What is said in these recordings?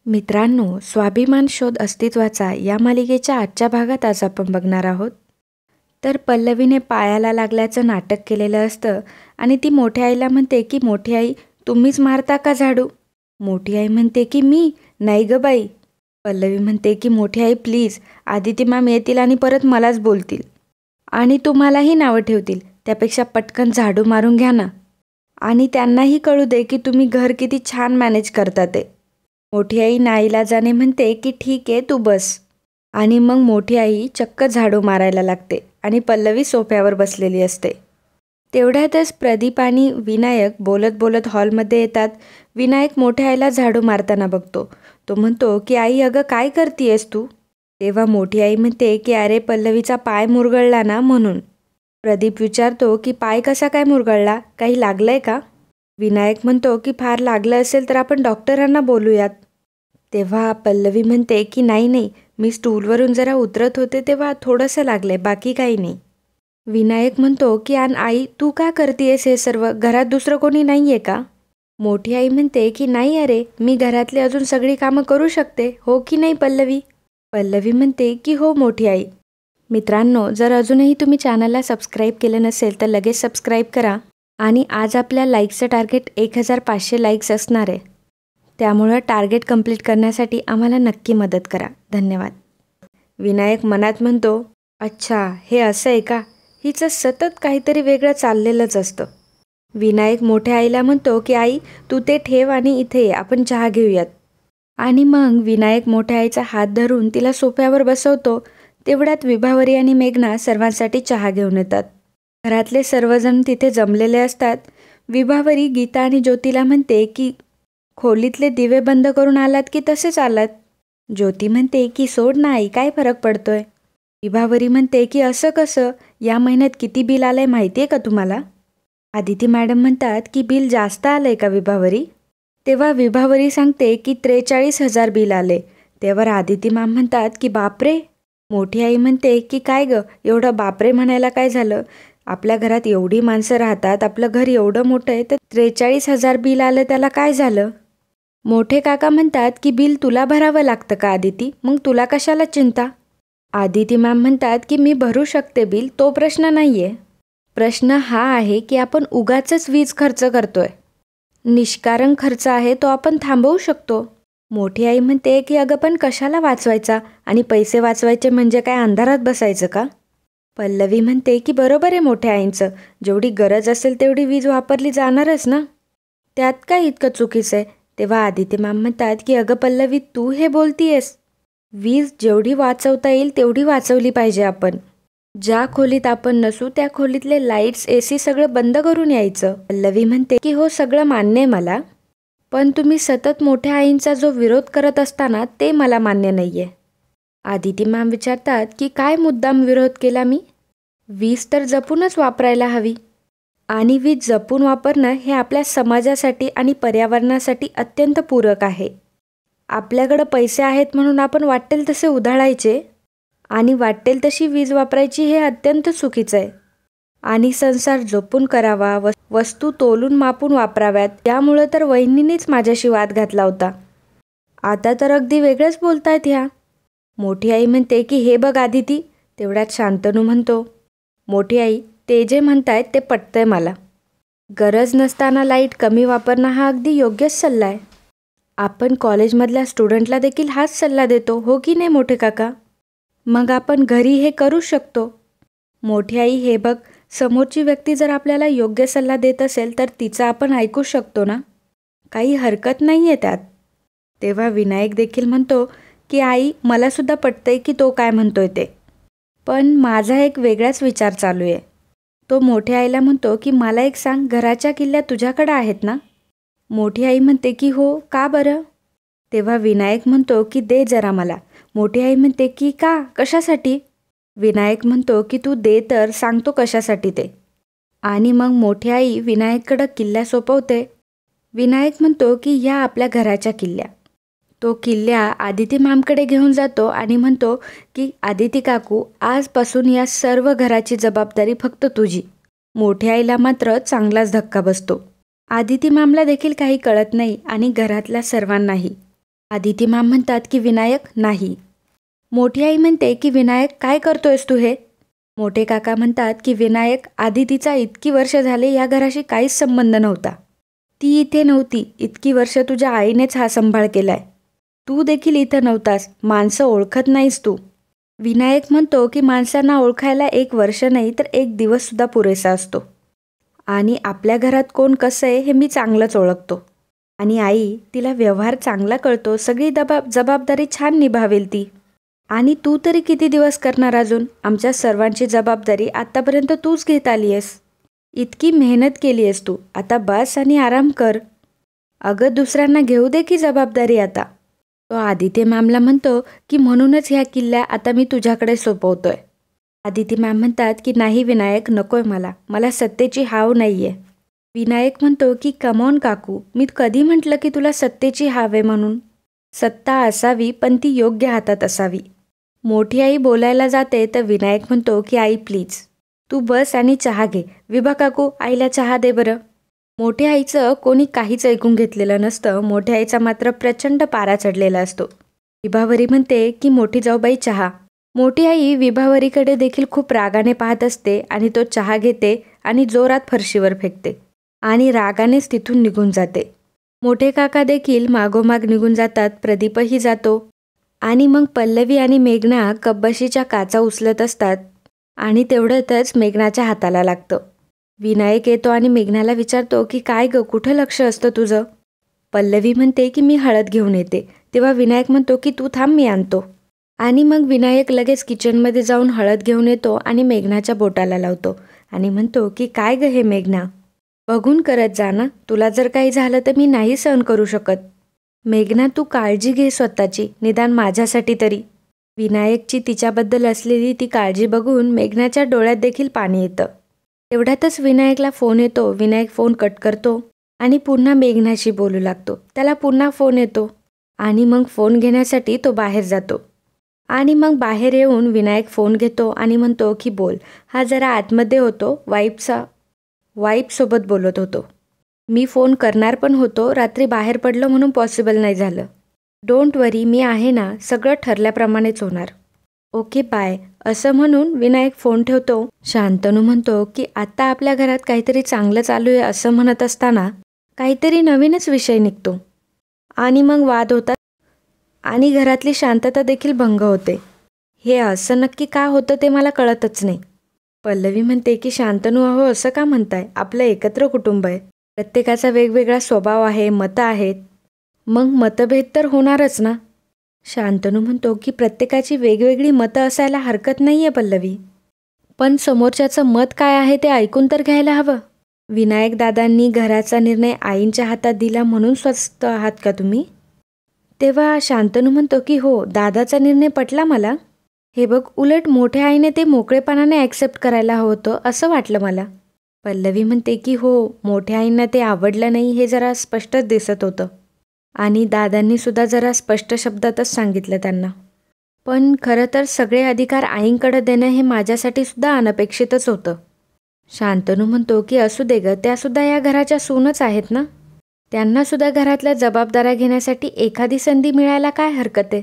मित्रांनो, स्वाभिमान शोध अस्तित्वाचा या मालिकेच्या आजच्या भागात आज आपण बघणार आहोत. तर पल्लवीने पायाला लागल्याचं नाटक केलेलं असतं आणि ती मोठ्या आईला म्हणते की मोठी आई, तुम्हीच मारता का झाडू? मोठी आई म्हणते की मी नाही ग बाई. पल्लवी म्हणते की मोठी आई प्लीज, आदिती मॅम येतील आणि परत मलाच बोलतील आणि तुम्हालाही नावं ठेवतील. त्यापेक्षा पटकन झाडू मारून घ्या ना आणि त्यांनाही कळू दे की तुम्ही घर किती छान मॅनेज करता ते. मोठी आई नाईलाजाने म्हणते की ठीक आहे, तू बस. आणि मग मोठी आई चक्क झाडू मारायला लागते आणि पल्लवी सोफ्यावर बसलेली असते. तेवढ्यातच प्रदीप आणि विनायक बोलत बोलत हॉलमध्ये येतात. विनायक मोठ्या आईला झाडू मारताना बघतो. तो म्हणतो की आई, अगं काय करतीयस तू? तेव्हा मोठी आई म्हणते की अरे पल्लवीचा पाय मुरगळला ना म्हणून. प्रदीप विचारतो की पाय कसा काय मुरगळला, काही लागलंय का? विनायक म्हणतो की फार लागलं असेल तर आपण डॉक्टरांना बोलूयात. तेव्हा पल्लवी म्हणते की नाही, मी स्टूलवरून जरा उतरत होते तेव्हा थोडंसं लागलंय, बाकी काही नाही. विनायक म्हणतो की आई, तू का करतेयस हे सर्व? घरात दुसरं कोणी नाही आहे का? मोठी आई म्हणते की नाही अरे, मी घरातली अजून सगळी कामं करू शकते, हो की नाही पल्लवी? पल्लवी म्हणते की हो मोठी आई. मित्रांनो, जर अजूनही तुम्ही चॅनलला सबस्क्राईब केलं नसेल तर लगेच सबस्क्राईब करा. आणि आज आपल्या लाईकचं टार्गेट 1500 लाईक्स असणार आहे. त्यामुळं टार्गेट कंप्लीट करण्यासाठी आम्हाला नक्की मदत करा. धन्यवाद. विनायक मनात म्हणतो, अच्छा हे असं आहे का? हिचं सतत काहीतरी वेगळं चाललेलंच असतं. विनायक मोठ्या आईला म्हणतो की आई, तू ते ठेव आणि इथे ये, आपण चहा घेऊयात. आणि मग विनायक मोठ्या आईचा हात धरून तिला सोफ्यावर बसवतो. तेवढ्यात विभावरी आणि मेघना सर्वांसाठी चहा घेऊन येतात. घरातले सर्वजण तिथे जमलेले असतात. विभावरी गीता आणि ज्योतीला म्हणते की खोलीतले दिवे बंद करून आलात की तसेच आलात? ज्योती म्हणते की सोड ना आई, काय फरक पडतोय? विभावरी म्हणते की असं कसं, या महिन्यात किती बिल आलंय माहिती आहे का तुम्हाला? आदिती मॅडम म्हणतात की बिल जास्त आलंय का विभावरी? तेव्हा विभावरी सांगते की 43,000 बिल आले. तेव्हा आदिती मॅम म्हणतात की बापरे. मोठी आई म्हणते की काय ग, एवढं बापरे म्हणायला काय झालं? आपल्या घरात एवढी माणसं राहतात, आपलं घर एवढं मोठं आहे, तर 43,000 बिल आलं त्याला काय झालं? मोठे काका म्हणतात की बिल तुला भरावं लागतं का आदिती, मग तुला कशाला चिंता? आदिती मॅम म्हणतात की मी भरू शकते बिल, तो प्रश्न नाही आहे. प्रश्न हा आहे की आपण उगाचच वीज खर्च करतोय. निष्कारण खर्च आहे तो आपण थांबवू शकतो. मोठी आई म्हणते की अगं पण कशाला वाचवायचा, आणि पैसे वाचवायचे म्हणजे काय अंधारात बसायचं का? पल्लवी म्हणते की बरोबर आहे मोठ्या आईंचं, जेवढी गरज असेल तेवढी वीज वापरली जाणारच ना, त्यात काय इतकं चुकीचं आहे? तेव्हा आदिती मॅम म्हणतात की अगं पल्लवी, तू हे बोलतीयस? वीज जेवढी वाचवता येईल तेवढी वाचवली पाहिजे आपण. ज्या खोलीत आपण नसू त्या खोलीतले लाईट्स, AC सगळं बंद करून यायचं. पल्लवी म्हणते की हो सगळं मान्य आहे मला, पण तुम्ही सतत मोठ्या आईंचा जो विरोध करत असताना ते मला मान्य नाही आहे. आदिती मॅम विचारतात की काय मुद्दाम विरोध केला मी? वीज तर जपूनच वापरायला हवी, आणि वीज जपून वापरणं हे आपल्या समाजासाठी आणि पर्यावरणासाठी अत्यंत पूरक आहे. आपल्याकडं पैसे आहेत म्हणून आपण वाटेल तसे उधळायचे आणि वाटेल तशी वीज वापरायची, हे अत्यंत चुकीचं आहे. आणि संसार जपून करावा, वस्तू तोलून मापून वापराव्यात. त्यामुळं तर वहिनीनेच माझ्याशी वाद घातला होता. आता तर अगदी वेगळंच बोलतायत ह्या. मोठी आई म्हणते की हे बघ आदिती. तेवढ्यात शांतनू म्हणतो, मोठी आई, ते जे म्हणतायत ते पटतंय मला. गरज नसताना लाईट कमी वापरणं हा अगदी योग्यच सल्ला आहे. आपण कॉलेजमधल्या स्टुडंटला देखील हाच सल्ला देतो, हो की नाही मोठे काका? मग आपण घरी हे करू शकतो. मोठी आई, हे बघ, समोरची व्यक्ती जर आपल्याला योग्य सल्ला देत असेल तर तिचा आपण ऐकू शकतो ना, काही हरकत नाही आहे त्यात. तेव्हा विनायक देखील म्हणतो की आई, मलासुद्धा पटतंय की तो काय म्हणतोय ते, पण माझा एक वेगळाच विचार चालू आहे. तो मोठ्या आईला म्हणतो की मला एक सांग, घराच्या किल्ल्या तुझ्याकडं आहेत ना? मोठी आई म्हणते की हो, का बरं? तेव्हा विनायक म्हणतो की दे जरा मला. मोठी आई म्हणते की का, कशासाठी? विनायक म्हणतो की तू दे तर सांगतो कशासाठी ते. आणि मग मोठी आई विनायककडं किल्ल्या सोपवते. विनायक म्हणतो की ह्या आपल्या घराच्या किल्ल्या. तो किल्ल्या आदिती मॅमकडे घेऊन जातो आणि म्हणतो की आदिती काकू, आजपासून या सर्व घराची जबाबदारी फक्त तुझी. मोठ्या आईला मात्र चांगलाच धक्का बसतो. आदिती मॅमला देखील काही कळत नाही आणि घरातल्या सर्वांनाही. आदिती मॅम म्हणतात की विनायक नाही. मोठी आई म्हणते की विनायक काय करतोयस तू हे? मोठे काका म्हणतात की विनायक आदितीचा इतकी वर्ष झाले या घराशी काहीच संबंध नव्हता. ती इथे नव्हती, इतकी वर्ष तुझ्या आईनेच हा सांभाळ केलाय. तू देखील इथं नव्हतास, माणसं ओळखत नाहीस तू. विनायक म्हणतो की माणसांना ओळखायला 1 वर्ष नाही तर 1 दिवससुद्धा पुरेसा असतो. आणि आपल्या घरात कोण कसं आहे हे मी चांगलंच ओळखतो. आणि आई, तिला व्यवहार चांगला कळतो, सगळी जबाबदारी छान निभावेल ती. आणि तू तरी किती दिवस करणार अजून? आमच्या सर्वांची जबाबदारी आत्तापर्यंत तूच घेत आली आहेस. इतकी मेहनत केली आहेस तू, आता बस आणि आराम कर. अगं दुसऱ्यांना घेऊ दे की जबाबदारी आता. तो आदिती मॅमला म्हणतो की म्हणूनच ह्या किल्ल्या आता मी तुझ्याकडे सोपवतोय. आदिती मॅम म्हणतात की नाही विनायक, नकोय मला सत्तेची हाव नाहीये. विनायक म्हणतो की कमॉन काकू, मी कधी म्हटलं की तुला सत्तेची हाव आहे म्हणून? सत्ता असावी पण ती योग्य हातात असावी. मोठी आई बोलायला जाते तर विनायक म्हणतो की आई प्लीज तू बस आणि चहा घे. विभा काकू, आईला चहा दे बरं. मोठ्या आईचं कोणी काहीच ऐकून घेतलेलं नसतं. मोठ्या आईचा मात्र प्रचंड पारा चढलेला असतो. विभावरी म्हणते की मोठी जाऊबाई चहा. मोठी आई विभावरीकडे देखील खूप रागाने पाहत असते आणि तो चहा घेते आणि जोरात फरशीवर फेकते आणि रागानेच तिथून निघून जाते. मोठे काका देखील मागोमाग निघून जातात. प्रदीपही जातो आणि मग पल्लवी आणि मेघना कपबशीच्या काचा उचलत असतात आणि तेवढ्यातच मेघनाच्या हाताला लागतं. विनायक येतो आणि मेघनाला विचारतो की काय गं, कुठं लक्ष असतं तुझं? पल्लवी म्हणते की मी हळद घेऊन येते. तेव्हा विनायक म्हणतो की तू थांब, मी आणतो. आणि मग विनायक लगेच किचनमध्ये जाऊन हळद घेऊन येतो आणि मेघनाच्या बोटाला लावतो आणि म्हणतो की काय गं हे मेघना, बघून करत जा ना, तुला जर काही झालं तर मी नाही सहन करू शकत. मेघना तू काळजी घे स्वतःची, निदान माझ्यासाठी तरी. विनायकची तिच्याबद्दल असलेली ती काळजी बघून मेघनाच्या डोळ्यात देखील पाणी येतं. तेवढ्यातच विनायकला फोन येतो. विनायक फोन कट करतो आणि पुन्हा मेघनाशी बोलू लागतो. त्याला पुन्हा फोन येतो आणि मग फोन घेण्यासाठी तो बाहेर जातो. आणि मग बाहेर येऊन विनायक फोन घेतो आणि म्हणतो की बोल. हा जरा आतमध्ये होतो, वाईफसोबत बोलत होतो. मी फोन करणार पण होतो, रात्री बाहेर पडलं म्हणून पॉसिबल नाही झालं. डोंट वरी, मी आहे ना, सगळं ठरल्याप्रमाणेच होणार. Okay bye. असं म्हणून विनायक फोन ठेवतो. शांतनू म्हणतो की आता आपल्या घरात काहीतरी चांगलं चालू आहे असं म्हणत असताना काहीतरी नवीनच विषय निघतो आणि मग वाद होतात आणि घरातली शांतता देखील भंग होते. हे असं नक्की का होतं ते मला कळतच नाही. पल्लवी म्हणते की शांतनू अहो असं का म्हणताय, आपलं एकत्र कुटुंब आहे, प्रत्येकाचा वेगवेगळा स्वभाव आहे, मतं आहेत, मग मतभेद तर होणारच ना. शांतनू म्हणतो की प्रत्येकाची वेगवेगळी मतं असायला हरकत नाही आहे पल्लवी, पण समोरच्याचं मत काय आहे ते ऐकून तर घ्यायला हवं. विनायक दादांनी घराचा निर्णय आईंच्या हातात दिला म्हणून स्वस्थ आहात का तुम्ही? तेव्हा शांतनू म्हणतो की हो, दादाचा निर्णय पटला मला. हे बघ, उलट मोठ्या आईने ते मोकळेपणाने ॲक्सेप्ट करायला हवं होतं असं वाटलं मला. पल्लवी म्हणते की हो, मोठ्या आईंना ते आवडलं नाही हे जरा स्पष्टच दिसत होतं आणि दादांनी सुद्धा जरा स्पष्ट शब्दातच सांगितलं त्यांना. पण खरं तर सगळे अधिकार आईंकडे देणं हे माझ्यासाठी सुद्धा अनपेक्षितच होतं. शांतनू म्हणतो की असू दे गं, त्यासुद्धा या घराच्या सूनच आहेत ना, त्यांनासुद्धा घरातल्या जबाबदाऱ्या घेण्यासाठी एखादी संधी मिळायला काय हरकत आहे,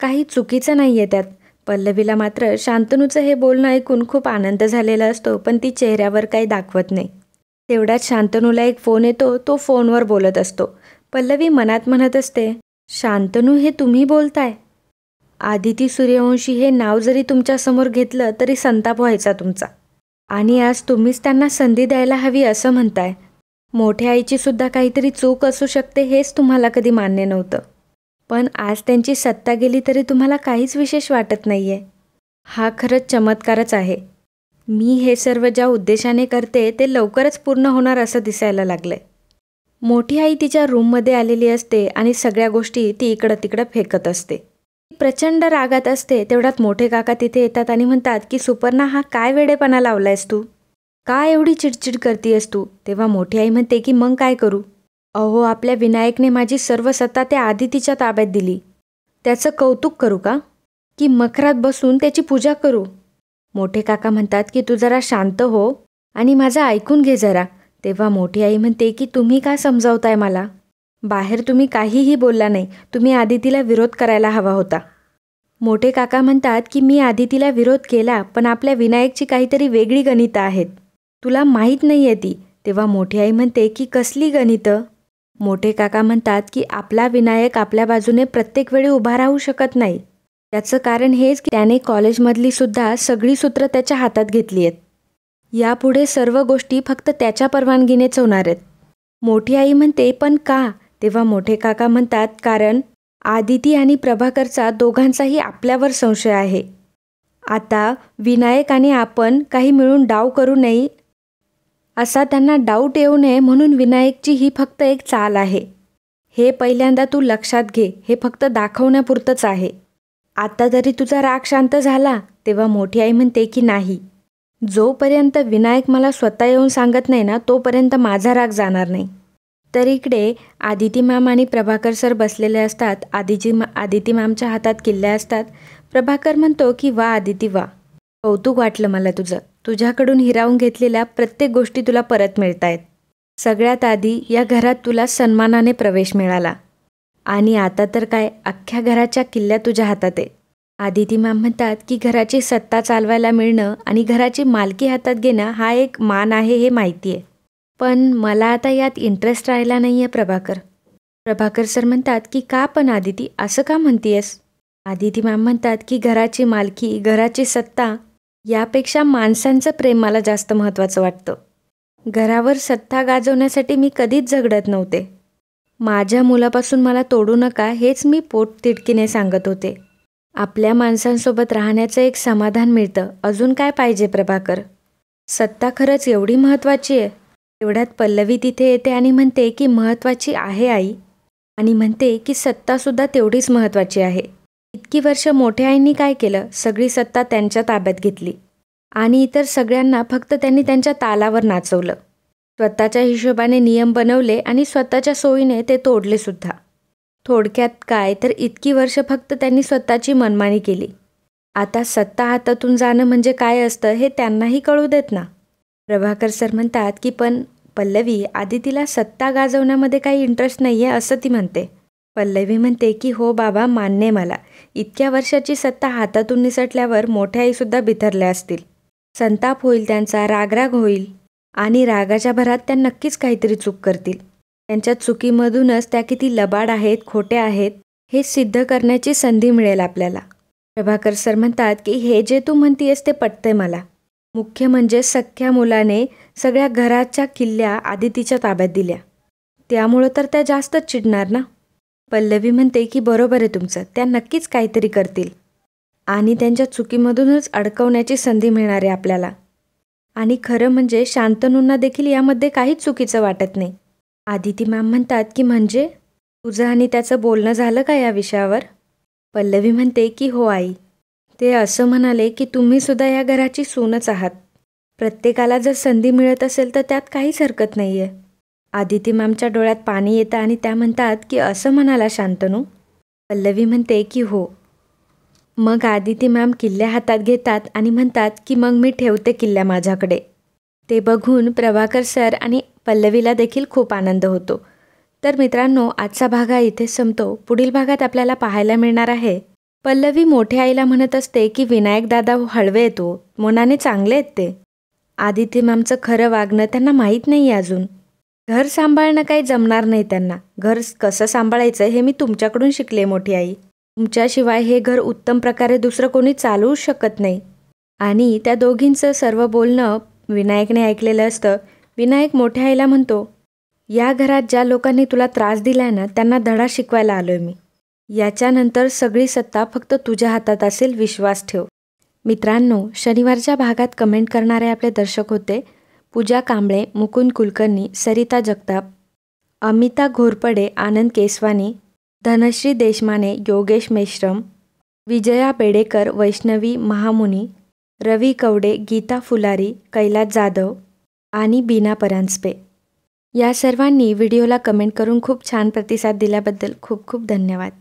काही चुकीचं नाही आहे त्यात. पल्लवीला मात्र शांतनूचं हे बोलणं ऐकून खूप आनंद झालेला असतो, पण ती चेहऱ्यावर काही दाखवत नाही. तेवढ्यात शांतनूला एक फोन येतो. तो फोनवर बोलत असतो. पल्लवी मनात म्हणत असते, शांतनू हे तुम्ही बोलताय? आदिती सूर्यवंशी हे नाव जरी तुमच्यासमोर घेतलं तरी संताप व्हायचा तुमचा, आणि आज तुम्हीच त्यांना संधी द्यायला हवी असं म्हणताय. मोठ्या आईची सुद्धा काहीतरी चूक असू शकते हेच तुम्हाला कधी मान्य नव्हतं, पण आज त्यांची सत्ता गेली तरी तुम्हाला काहीच विशेष वाटत नाही आहे. हा खरंच चमत्कारच आहे. मी हे सर्व ज्या उद्देशाने करते ते लवकरच पूर्ण होणार असं दिसायला लागलंय. मोठी आई तिच्या रूममध्ये आलेली असते आणि सगळ्या गोष्टी ती इकडं तिकडं फेकत असते. ती प्रचंड रागात असते. तेवढ्यात मोठे काका तिथे येतात आणि म्हणतात की सुपर्णा, हा काय वेडेपणा लावलायस तू, काय एवढी चिडचिड करतीयस तू? तेव्हा मोठी आई म्हणते की मग काय करू? अहो, आपल्या विनायकने माझी सर्व सत्ता त्या आदितीच्या ताब्यात दिली, त्याचं कौतुक करू का, की मखरात बसून त्याची पूजा करू? मोठे काका म्हणतात की तू जरा शांत हो आणि माझं ऐकून घे जरा. तेव्हा मोठी आई म्हणते की तुम्ही काय समजावताय मला? बाहेर तुम्ही काहीही बोलला नाही. तुम्ही आदितीला विरोध करायला हवा होता. मोठे काका म्हणतात की मी आदितीला विरोध केला, पण आपल्या विनायकची काहीतरी वेगळी गणितं आहेत. तुला माहीत नाही आहे ती. तेव्हा मोठी आई म्हणते की कसली गणितं? मोठे काका म्हणतात की आपला विनायक आपल्या बाजूने प्रत्येक वेळी उभा राहू शकत नाही. त्याचं कारण हेच की त्याने कॉलेजमधली सुद्धा सगळी सूत्रं त्याच्या हातात घेतली आहेत. यापुढे सर्व गोष्टी फक्त त्याच्या परवानगीनेच होणार आहेत. मोठी आई म्हणते पण का? तेव्हा मोठे काका म्हणतात कारण आदिती आणि प्रभाकरचा दोघांचाही आपल्यावर संशय आहे. आता विनायक आणि आपण काही मिळून डाव करू नये असा त्यांना डाऊट येऊ नये म्हणून विनायकची ही फक्त एक चाल आहे. हे पहिल्यांदा तू लक्षात घे. हे फक्त दाखवण्यापुरतंच आहे. आता तरी तुझा राग शांत झाला? तेव्हा मोठी आई म्हणते की नाही. जोपर्यंत विनायक मला स्वतः येऊन सांगत नाही ना तोपर्यंत माझा राग जाणार नाही. तर इकडे आदिती मॅम आणि प्रभाकर सर बसलेले असतात. आदिती मॅमच्या हातात किल्ल्या असतात. प्रभाकर म्हणतो की वा आदिती वा, कौतुक वाटलं मला तुझं. तुझ्याकडून हिरावून घेतलेल्या प्रत्येक गोष्टी तुला परत मिळत आहेत. सगळ्यात आधी या घरात तुला सन्मानाने प्रवेश मिळाला आणि आता तर काय अख्ख्या घराच्या किल्ल्या तुझ्या हातात आहे. आदिती मॅम म्हणतात की घराची सत्ता चालवायला मिळणं आणि घराची मालकी हातात घेणं हा एक मान आहे हे माहिती आहे. पण मला आता यात इंटरेस्ट राहिला नाही आहे प्रभाकर. प्रभाकर सर म्हणतात की का पण आदिती, असं का म्हणतीयस? आदिती मॅम म्हणतात की घराची मालकी, घराची सत्ता यापेक्षा माणसांचं प्रेम मला जास्त महत्त्वाचं वाटतं. घरावर सत्ता गाजवण्यासाठी मी कधीच झगडत नव्हते. माझ्या मुलापासून मला तोडू नका हेच मी पोटतिडकीने सांगत होते. आपल्या माणसांसोबत राहण्याचं एक समाधान मिळतं. अजून काय पाहिजे प्रभाकर? सत्ता खरंच एवढी महत्त्वाची आहे? एवढ्यात पल्लवी तिथे येते आणि म्हणते की महत्त्वाची आहे आई, आणि म्हणते की सत्तासुद्धा तेवढीच महत्त्वाची आहे. इतकी वर्ष मोठ्या आईंनी काय केलं? सगळी सत्ता त्यांच्या ताब्यात घेतली आणि इतर सगळ्यांना फक्त त्यांनी त्यांच्या तालावर नाचवलं. स्वतःच्या हिशोबाने नियम बनवले आणि स्वतःच्या सोयीने ते तोडले सुद्धा. थोडक्यात काय तर इतकी वर्ष फक्त त्यांनी स्वतःची मनमानी केली. आता सत्ता हातातून जाणं म्हणजे काय असतं हे त्यांनाही कळू देत ना. प्रभाकर सर म्हणतात की पण पल्लवी, आदितीला सत्ता गाजवण्यामध्ये काही इंटरेस्ट नाही आहे असं ती म्हणते. पल्लवी म्हणते की हो बाबा, मान्य मला. इतक्या वर्षाची सत्ता हातातून निसटल्यावर मोठ्या आईसुद्धा बिथरल्या असतील. संताप होईल त्यांचा, रागराग होईल आणि रागाच्या भरात त्या नक्कीच काहीतरी चूक करतील. त्यांच्या चुकीमधूनच त्या किती लबाड आहेत, खोट्या आहेत हे सिद्ध करण्याची संधी मिळेल आपल्याला. प्रभाकर सर म्हणतात की हे जे तू म्हणतीयस ते पटतंय मला. मुख्य म्हणजे सख्ख्या मुलाने सगळ्या घराच्या किल्ल्या आदितीच्या ताब्यात दिल्या, त्यामुळं तर त्या जास्तच चिडणार ना. पल्लवी म्हणते की बरोबर आहे तुमचं, त्या नक्कीच काहीतरी करतील आणि त्यांच्या चुकीमधूनच अडकवण्याची संधी मिळणार आहे आपल्याला. आणि खरं म्हणजे शांतनूंना देखील यामध्ये काहीच चुकीचं वाटत नाही. आदिती मॅम म्हणतात की म्हणजे तुझं आणि त्याचं बोलणं झालं का या विषयावर? पल्लवी म्हणते की हो आई, ते असं म्हणाले की तुम्हीसुद्धा या घराची सूनच आहात. प्रत्येकाला जर संधी मिळत असेल तर त्यात काहीच हरकत नाही आहे. आदिती मॅमच्या डोळ्यात पाणी येतं आणि त्या म्हणतात की असं म्हणाला शांतनू? पल्लवी म्हणते की हो. मग आदिती मॅम किल्ल्या हातात घेतात आणि म्हणतात की मग मी ठेवते किल्ल्या माझ्याकडे. ते बघून प्रभाकर सर आणि पल्लवीला देखील खूप आनंद होतो. तर मित्रांनो, आजचा भाग हा इथेच संपतो. पुढील भागात आपल्याला पाहायला मिळणार आहे पल्लवी मोठ्या आईला म्हणत असते की विनायक दादा हळवे येतो, मनाने चांगले आहेत ते. आदिती मॅमचं खरं वागणं त्यांना माहीत नाही अजून. घर सांभाळणं काही जमणार नाही त्यांना. घर कसं सांभाळायचं हे मी तुमच्याकडून शिकले मोठी आई. तुमच्याशिवाय हे घर उत्तम प्रकारे दुसरं कोणी चालवू शकत नाही. आणि त्या दोघींचं सर्व बोलणं विनायकने ऐकलेलं असतं. विनायक मोठ्या आईला म्हणतो, या घरात ज्या लोकांनी तुला त्रास दिलाय ना त्यांना धडा शिकवायला आलोय मी. याच्यानंतर सगळी सत्ता फक्त तुझ्या हातात असेल, विश्वास ठेव. मित्रांनो, शनिवारच्या भागात कमेंट करणारे आपले दर्शक होते पूजा कांबळे, मुकुंद कुलकर्णी, सरिता जगताप, अमिता घोरपडे, आनंद केसवानी, धनश्री देशमाने, योगेश मेश्रम, विजया बेडेकर, वैष्णवी महामुनी, रवी कवडे, गीता फुलारी, कैलास जाधव आणि बीना परांजपे. या सर्वांनी व्हिडिओला कमेंट करून खूप छान प्रतिसाद दिल्याबद्दल खूप खूप धन्यवाद.